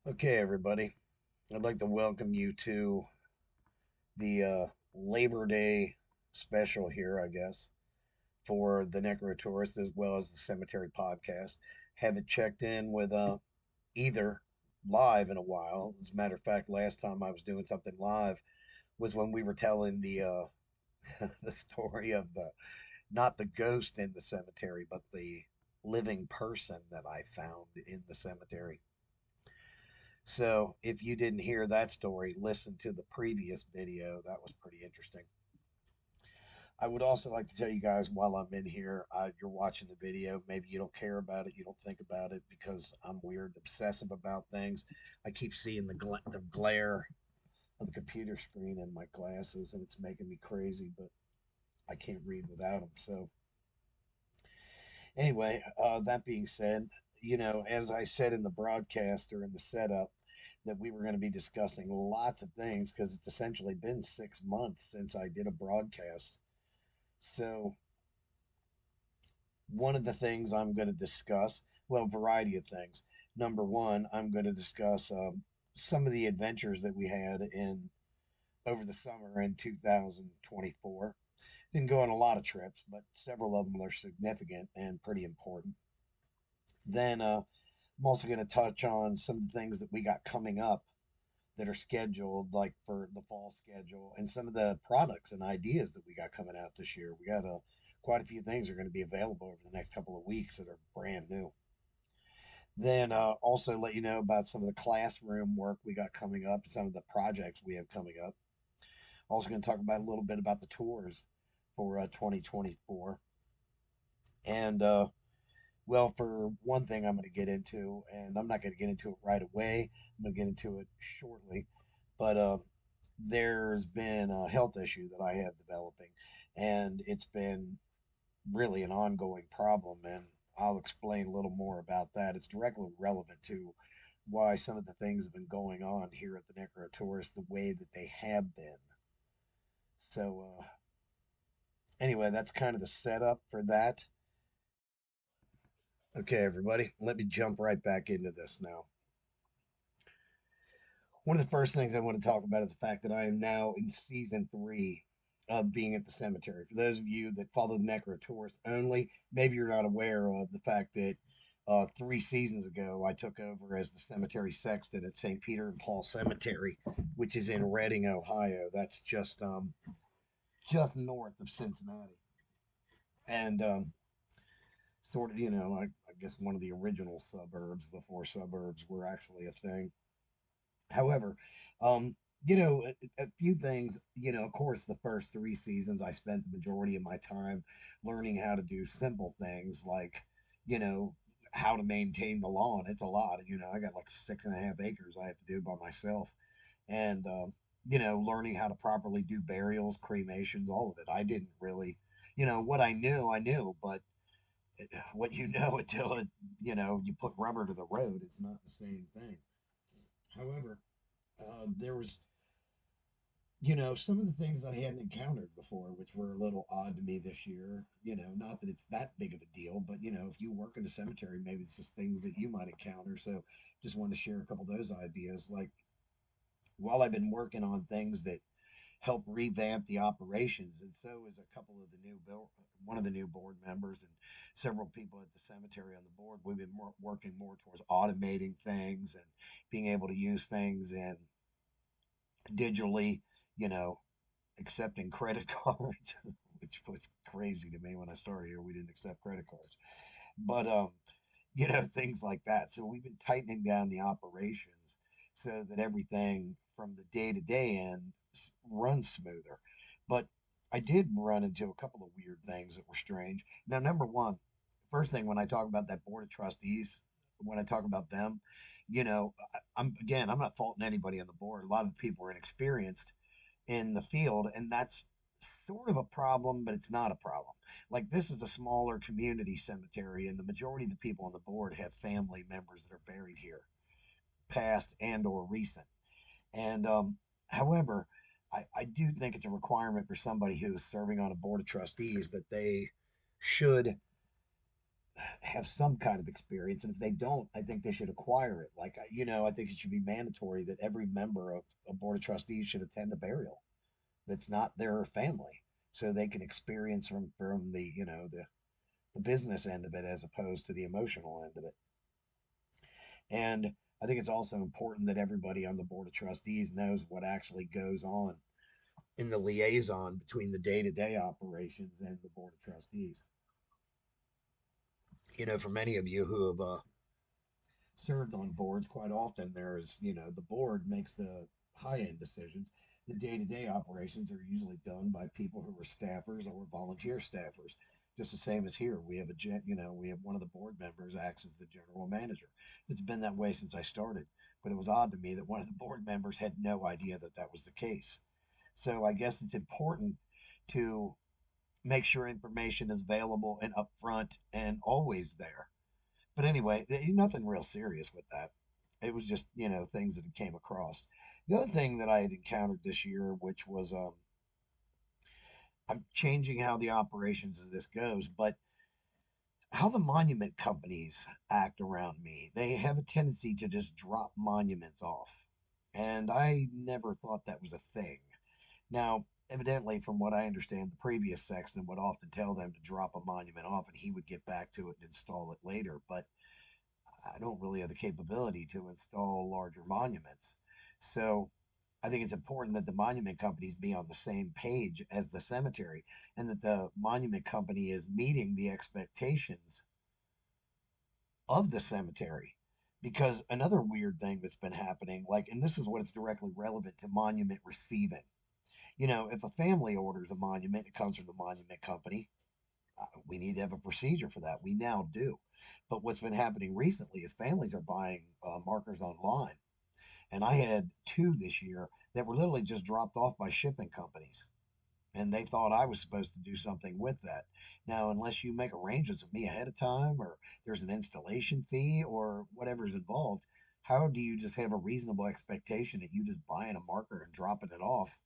Okay, everybody. I'd like to welcome you to the Labor Day special here, I guess, for the Necro Tourist as well as the Cemetery Podcast. Haven't checked in with either live in a while. As a matter of fact, last time I was doing something live was when we were telling the story of the not the ghost in the cemetery, but the living person that I found in the cemetery. So if you didn't hear that story, listen to the previous video. That was pretty interesting. I would also like to tell you guys while I'm in here, you're watching the video. Maybe you don't care about it, you don't think about it because I'm weird, obsessive about things. I keep seeing the glare of the computer screen in my glasses, and it's making me crazy. But I can't read without them. So anyway, that being said, as I said in the broadcast or in the setup, that we were going to be discussing lots of things because it's essentially been 6 months since I did a broadcast. So, one of the things I'm going to discuss, well, a variety of things. Number one, I'm going to discuss some of the adventures that we had in over the summer in 2024. Didn't go on a lot of trips, but several of them are significant and pretty important. Then I'm also going to touch on some of the things that we got coming up that are scheduled, like for the fall schedule, and some of the products and ideas that we got coming out this year. We got quite a few things are going to be available over the next couple of weeks that are brand new. Then also let you know about some of the classroom work we got coming up, some of the projects we have coming up. Also going to talk about a little bit about the tours for 2024. And well, for one thing, I'm going to get into, and I'm not going to get into it right away. I'm going to get into it shortly. But there's been a health issue that I have developing, and it's been really an ongoing problem. And I'll explain a little more about that. It's directly relevant to why some of the things have been going on here at the Necro Tourist the way that they have been. So, anyway, that's kind of the setup for that. Okay, everybody, let me jump right back into this now. One of the first things I want to talk about is the fact that I am now in season three of being at the cemetery. For those of you that follow the Necro Tourist only, maybe you're not aware of the fact that 3 seasons ago I took over as the cemetery sexton at St. Peter and Paul Cemetery, which is in Reading, Ohio. That's just north of Cincinnati, and sort of I guess one of the original suburbs before suburbs were actually a thing. However, um, a few things, of course, the first 3 seasons, I spent the majority of my time learning how to do simple things like, you know, how to maintain the lawn. It's a lot. I got like 6.5 acres I have to do by myself. And, learning how to properly do burials, cremations, all of it. I didn't really, what I knew, but what you know until you put rubber to the road, it's not the same thing. However, there was some of the things I hadn't encountered before, which were a little odd to me this year. Not that it's that big of a deal, but if you work in a cemetery, maybe it's just things that you might encounter. So just wanted to share a couple of those ideas. Like while I've been working on things that help revamp the operations, and so is a couple of the one of the new board members and several people at the cemetery on the board. We've been working more towards automating things and being able to use things and digitally, you know, accepting credit cards, which was crazy to me when I started here. We didn't accept credit cards, but things like that. So we've been tightening down the operations so that everything from the day to day end runs smoother. But I did run into a couple of weird things that were strange. Now, number one, first thing when I talk about that board of trustees, when I talk about them, I'm not faulting anybody on the board. A lot of the people are inexperienced in the field, and that's sort of a problem, but it's not a problem. Like this is a smaller community cemetery, and the majority of the people on the board have family members that are buried here, past and or recent. And however, I do think it's a requirement for somebody who is serving on a board of trustees that they should have some kind of experience, and if they don't, I think they should acquire it. Like, I think it should be mandatory that every member of a board of trustees should attend a burial that's not their family, so they can experience from the the business end of it as opposed to the emotional end of it. And I think it's also important that everybody on the board of trustees knows what actually goes on in the liaison between the day-to-day operations and the board of trustees. For many of you who have served on boards, quite often there's, the board makes the high end decisions. The day to day operations are usually done by people who are staffers or volunteer staffers. Just the same as here, we have we have one of the board members acts as the general manager. It's been that way since I started, but it was odd to me that one of the board members had no idea that that was the case. So I guess it's important to make sure information is available and upfront and always there. But anyway, nothing real serious with that. It was just, things that it came across. The other thing that I had encountered this year, which was I'm changing how the operations of this goes, but how the monument companies act around me. They have a tendency to just drop monuments off. And I never thought that was a thing. Now, evidently, from what I understand, the previous sexton would often tell them to drop a monument off and he would get back to it and install it later. But I don't really have the capability to install larger monuments. So I think it's important that the monument companies be on the same page as the cemetery and that the monument company is meeting the expectations of the cemetery. Because another weird thing that's been happening, like, and this is what is directly relevant to monument receiving. If a family orders a monument, it comes from the monument company. We need to have a procedure for that. We now do. But what's been happening recently is families are buying markers online. And I had two this year that were literally just dropped off by shipping companies. And they thought I was supposed to do something with that. Now, unless you make arrangements with me ahead of time or there's an installation fee or whatever's involved, how do you just have a reasonable expectation that you just buying a marker and dropping it off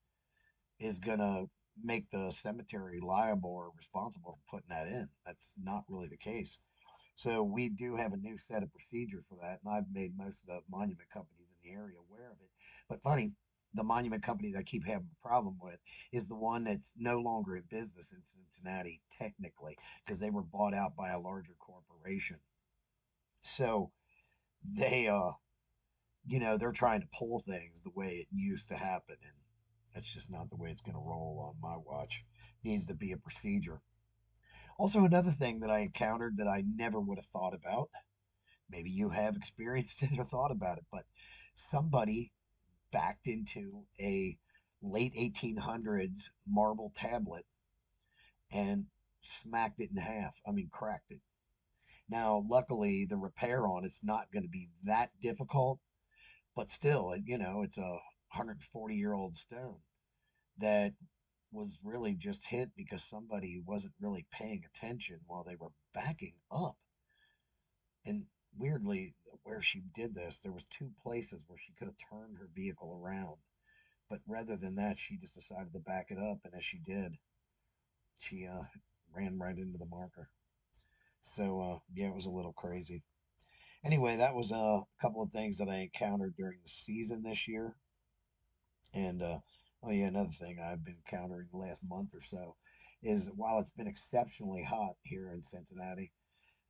is going to make the cemetery liable or responsible for putting that in? That's not really the case. So we do have a new set of procedures for that, and I've made most of the monument companies in the area aware of it. But funny, the monument company that I keep having a problem with is the one that's no longer in business in Cincinnati, technically, because they were bought out by a larger corporation. So they, they're trying to pull things the way it used to happen, and that's just not the way it's going to roll on my watch. Needs to be a procedure. Also, another thing that I encountered that I never would have thought about, maybe you have experienced it or thought about it, but somebody backed into a late 1800s marble tablet and smacked it in half. I mean, cracked it. Now, luckily, the repair on it's not going to be that difficult, but still, it's a 140-year-old stone that was really just hit because somebody wasn't really paying attention while they were backing up. And weirdly, where she did this, there was two places where she could have turned her vehicle around. But rather than that, she just decided to back it up. And as she did, she ran right into the marker. So, yeah, it was a little crazy. Anyway, that was a couple of things that I encountered during the season this year. And, oh, yeah, another thing I've been encountering the last month or so is while it's been exceptionally hot here in Cincinnati,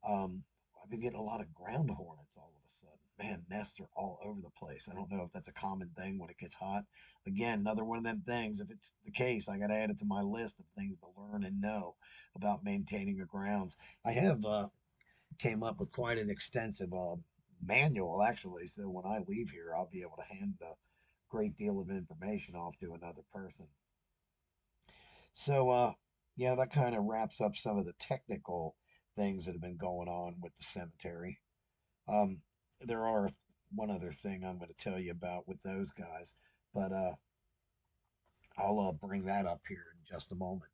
Um, I've been getting a lot of ground hornets all of a sudden. Man, nests are all over the place. I don't know if that's a common thing when it gets hot. Again, another one of them things. If it's the case, I got to add it to my list of things to learn and know about maintaining the grounds. I have came up with quite an extensive manual actually. So when I leave here, I'll be able to hand a great deal of information off to another person. So, yeah, that kind of wraps up some of the technical things that have been going on with the cemetery. Um, there are one other thing I'm going to tell you about with those guys, but I'll bring that up here in just a moment.